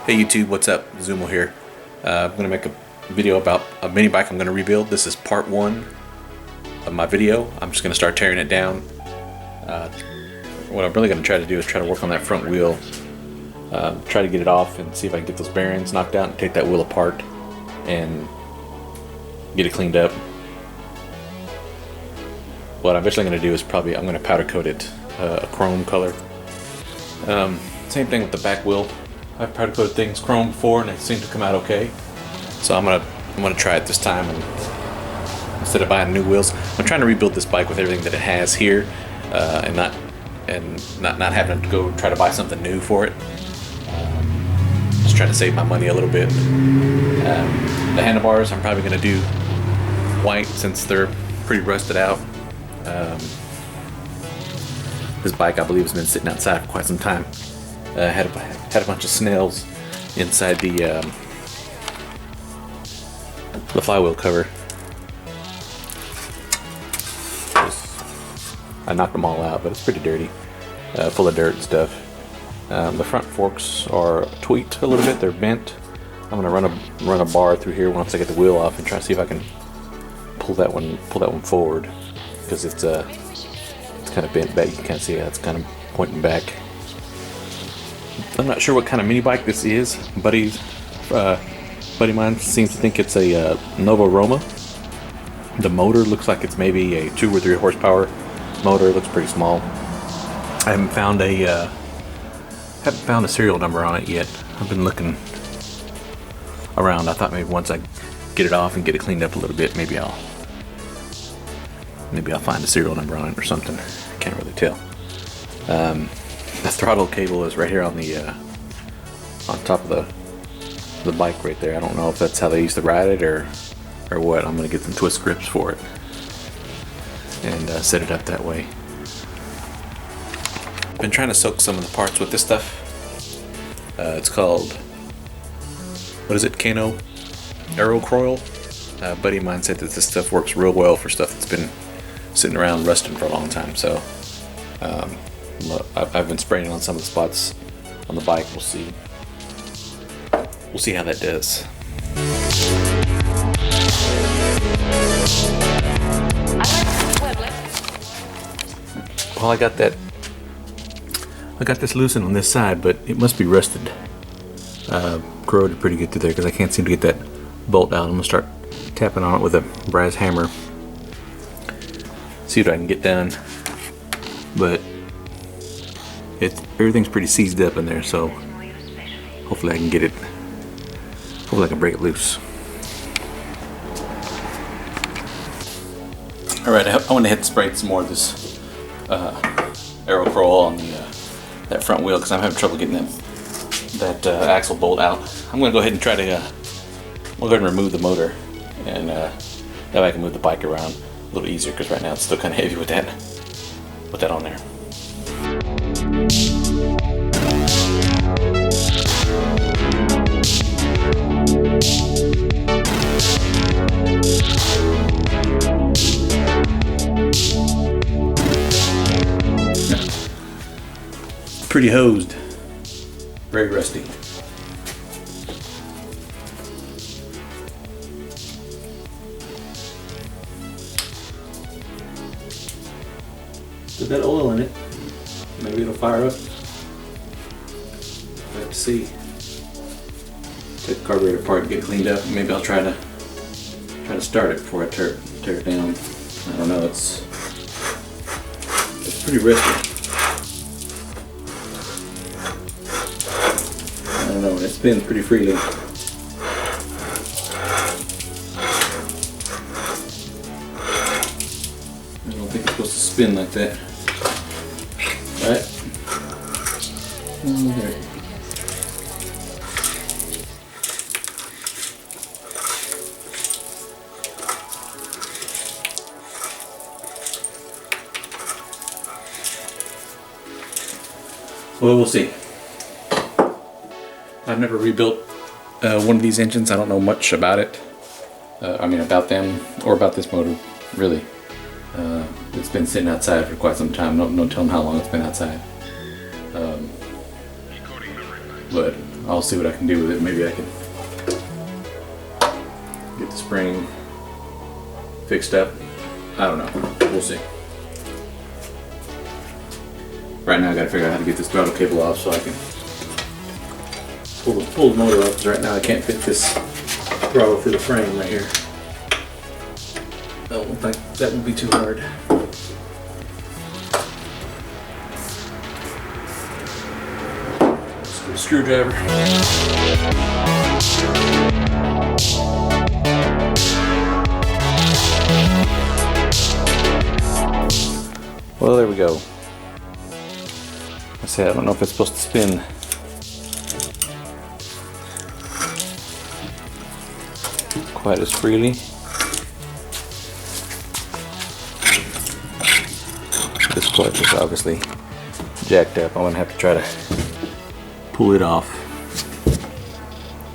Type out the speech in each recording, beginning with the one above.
Hey YouTube, what's up? Zumo here. I'm going to make a video about a mini bike I'm going to rebuild. This is part one of my video. I'm just going to start tearing it down. What I'm really going to try to do is try to work on that front wheel. Try to get it off and see if I can get those bearings knocked out and take that wheel apart and get it cleaned up. What I'm eventually going to do is I'm going to powder coat it a chrome color. Same thing with the back wheel. I've powder coated things chrome before and they seem to come out okay. So I'm gonna try it this time, and instead of buying new wheels, I'm trying to rebuild this bike with everything that it has here, and not having to go try to buy something new for it. Just trying to save my money a little bit. The handlebars I'm probably gonna do white since they're pretty rusted out. This bike, I believe, has been sitting outside for quite some time. Had a bunch of snails inside the flywheel cover. I knocked them all out, but it's pretty dirty, full of dirt and stuff. The front forks are tweaked a little bit; they're bent. I'm gonna run a bar through here once I get the wheel off and try to see if I can pull that one forward, because it's kind of bent back. You can kind of see it's kind of pointing back. I'm not sure what kind of mini bike this is. Buddy of mine seems to think it's a Nova Roma. The motor looks like it's maybe a 2 or 3 horsepower motor. It looks pretty small. I haven't found a serial number on it yet. I've been looking around. I thought maybe once I get it off and get it cleaned up a little bit, maybe I'll find a serial number on it or something. Can't really tell. The throttle cable is right here on the on top of the bike right there. I don't know if that's how they used to ride it or what. I'm gonna get some twist grips for it and set it up that way. Been trying to soak some of the parts with this stuff. It's called, what is it? Kano Aerocroil. A buddy of mine said that this stuff works real well for stuff that's been sitting around rusting for a long time. So I've been spraying it on some of the spots on the bike. We'll see how that does. Well, I got this loosened on this side, but it must be rusted, corroded pretty good through there, because I can't seem to get that bolt out. I'm gonna start tapping on it with a brass hammer, see what I can get done. But everything's pretty seized up in there, so hopefully I can get it. Hopefully I can break it loose. All right, I want to hit spray some more of this Aerocroil on that front wheel, because I'm having trouble getting that axle bolt out. I'm going to go ahead and we'll go ahead and remove the motor, and that way I can move the bike around a little easier, because right now it's still kind of heavy with that on there. Pretty hosed, very rusty. Still got oil in it. Maybe it'll fire up. We'll have to see. Take the carburetor apart and get it cleaned up. Maybe I'll try to start it before I tear it down. I don't know. It's pretty risky. I don't know. It spins pretty freely. I don't think it's supposed to spin like that. Right? There. Well, we'll see. I've never rebuilt one of these engines. I don't know much about it. About them or about this motor, really. It's been sitting outside for quite some time. No telling how long it's been outside. But I'll see what I can do with it. Maybe I can get the spring fixed up. I don't know. We'll see. Right now I gotta figure out how to get this throttle cable off so I can pull the motor up, because right now I can't fit this throttle through the frame right here. That won't be too hard. Let's get a screwdriver. Well, there we go. I said I don't know if it's supposed to spin quite as freely. This clutch is obviously jacked up. I'm gonna have to try to pull it off,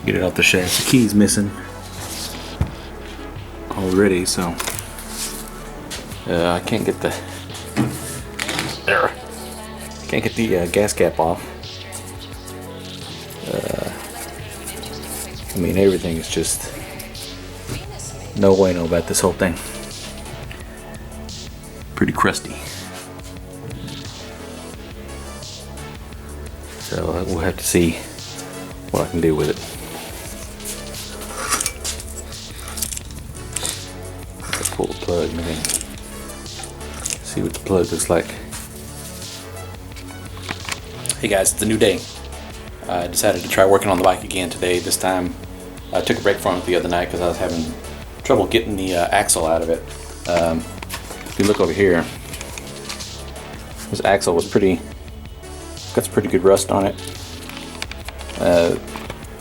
get it off the shaft. The key's missing already, so I can't get the gas cap off. I mean, everything is just no way no about this whole thing. Pretty crusty. So we'll have to see what I can do with it. I'll pull the plug and then see what the plug looks like. Hey guys, it's a new day. I decided to try working on the bike again today. This time I took a break from it the other night because I was having trouble getting the axle out of it. If you look over here, this axle was got some pretty good rust on it.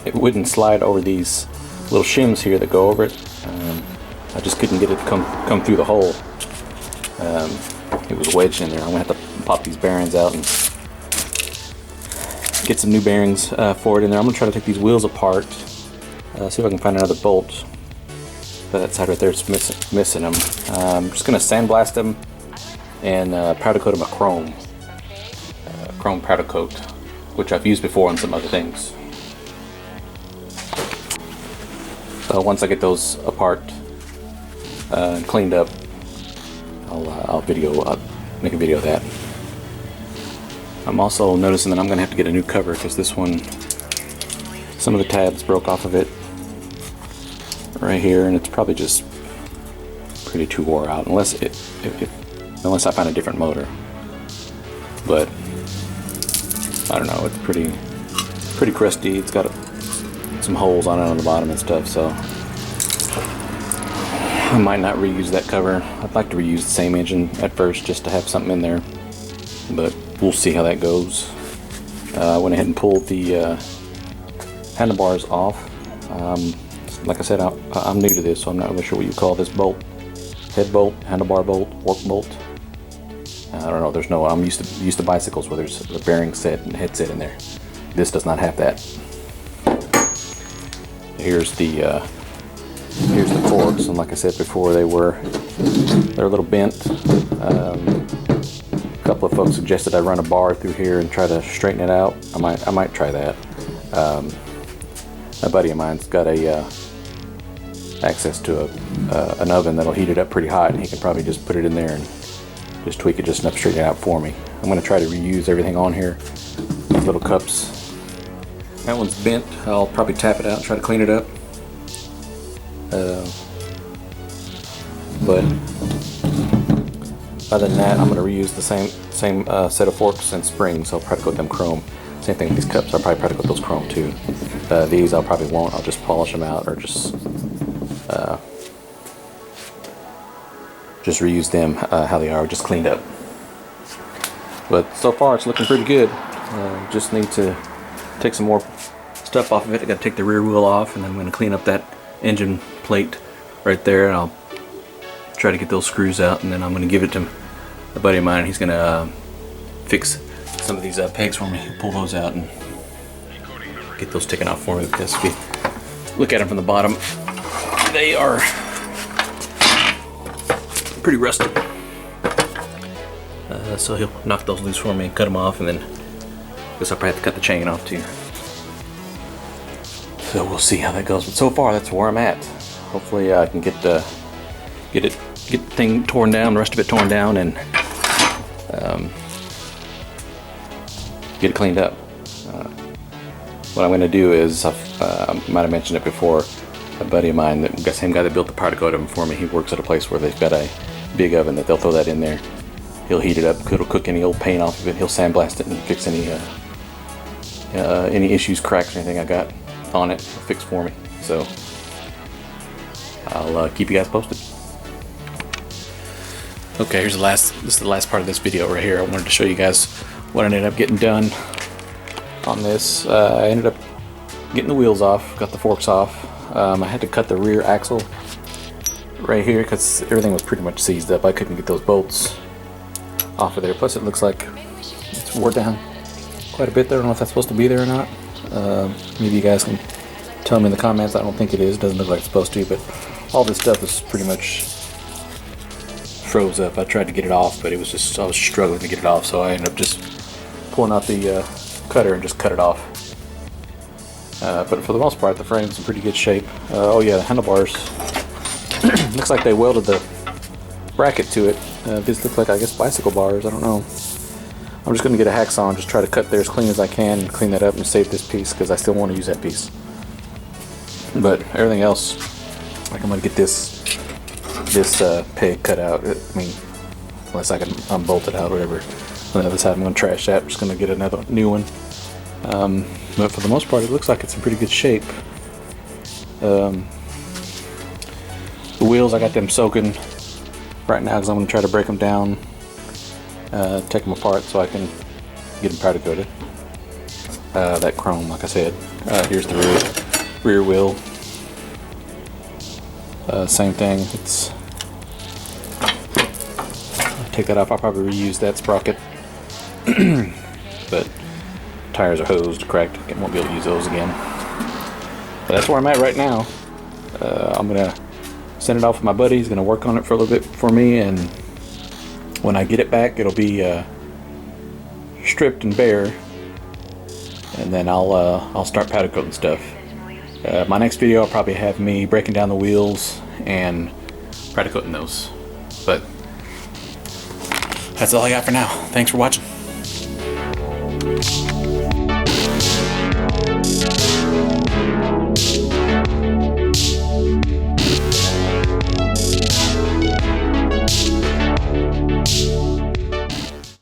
It wouldn't slide over these little shims here that go over it. I just couldn't get it to come through the hole. It was wedged in there. I'm gonna have to pop these bearings out and get some new bearings for it in there. I'm gonna try to take these wheels apart, see if I can find another bolt. But that side right there is missing them. I'm just gonna sandblast them and powder coat them a chrome powder coat, which I've used before on some other things. So once I get those apart and cleaned up, I'll make a video of that. I'm also noticing that I'm gonna have to get a new cover because this one, some of the tabs broke off of it right here, and it's probably just pretty too wore out unless I find a different motor. But I don't know, it's pretty crusty. It's got some holes on it on the bottom and stuff, so I might not reuse that cover. I'd like to reuse the same engine at first just to have something in there, but we'll see how that goes. I went ahead and pulled the handlebars off. Like I said, I'm new to this, so I'm not really sure what you call this bolt. Head bolt, handlebar bolt, fork bolt. I don't know. I'm used to bicycles where there's a bearing set and head set in there. This does not have that. Here's the forks, and like I said before, they're a little bent. A couple of folks suggested I run a bar through here and try to straighten it out. I might try that. A buddy of mine's got access to an oven that'll heat it up pretty hot, and he can probably just put it in there and just tweak it just enough to straighten it out for me. I'm going to try to reuse everything on here. These little cups. That one's bent. I'll probably tap it out and try to clean it up. But other than that, I'm going to reuse the same set of forks and springs. I'll probably coat them chrome. Same thing with these cups. I'll probably coat those chrome too. These I probably won't. I'll just polish them out or just reuse them how they are, just cleaned up. But so far it's looking pretty good. Just need to take some more stuff off of it. I got to take the rear wheel off, and then I'm going to clean up that engine plate right there, and I'll try to get those screws out, and then I'm going to give it to a buddy of mine. He's going to fix some of these pegs for me. Pull those out and get those taken off for me, because if you look at them from the bottom, they are pretty rusty. So he'll knock those loose for me and cut them off, and then I guess I'll probably have to cut the chain off too. So we'll see how that goes. But so far, that's where I'm at. Hopefully, I can get the thing torn down, the rest of it torn down, and get it cleaned up. What I'm going to do is, I might have mentioned it before, a buddy of mine, the same guy that built the powder coat oven for me, he works at a place where they've got a big oven that they'll throw that in there. He'll heat it up, it'll cook any old paint off of it, he'll sandblast it and fix any issues, cracks, or anything I got on it, he'll fix for me. So I'll keep you guys posted. Okay, this is the last part of this video right here. I wanted to show you guys what I ended up getting done on this. I ended up getting the wheels off, got the forks off. I had to cut the rear axle right here because everything was pretty much seized up. I couldn't get those bolts off of there. Plus it looks like it's wore down quite a bit there. I don't know if that's supposed to be there or not. Maybe you guys can tell me in the comments. I don't think it is. It doesn't look like it's supposed to, but all this stuff is pretty much froze up. I tried to get it off, but I was struggling to get it off, so I ended up just pulling out the cutter and just cut it off. But for the most part, the frame's in pretty good shape. Oh yeah, the handlebars. Looks like they welded the bracket to it. These look like, I guess, bicycle bars. I don't know. I'm just going to get a hacksaw and just try to cut there as clean as I can and clean that up and save this piece because I still want to use that piece. But everything else, like, I'm going to get this peg cut out. I mean, unless I can unbolt it out or whatever. On the other side, I'm going to trash that. I'm just going to get another new one. But for the most part, it looks like it's in pretty good shape. The wheels, I got them soaking right now because I'm going to try to break them down, take them apart so I can get them powder coated. That chrome, like I said. Here's the rear wheel. Same thing. I'll take that off. I'll probably reuse that sprocket. But tires are hosed, cracked. I won't be able to use those again. But that's where I'm at right now. I'm gonna send it off with my buddy. He's gonna work on it for a little bit for me, and when I get it back, it'll be stripped and bare, and then I'll start powder coating stuff. My next video, I'll probably have me breaking down the wheels and powder coating those. But that's all I got for now. Thanks for watching.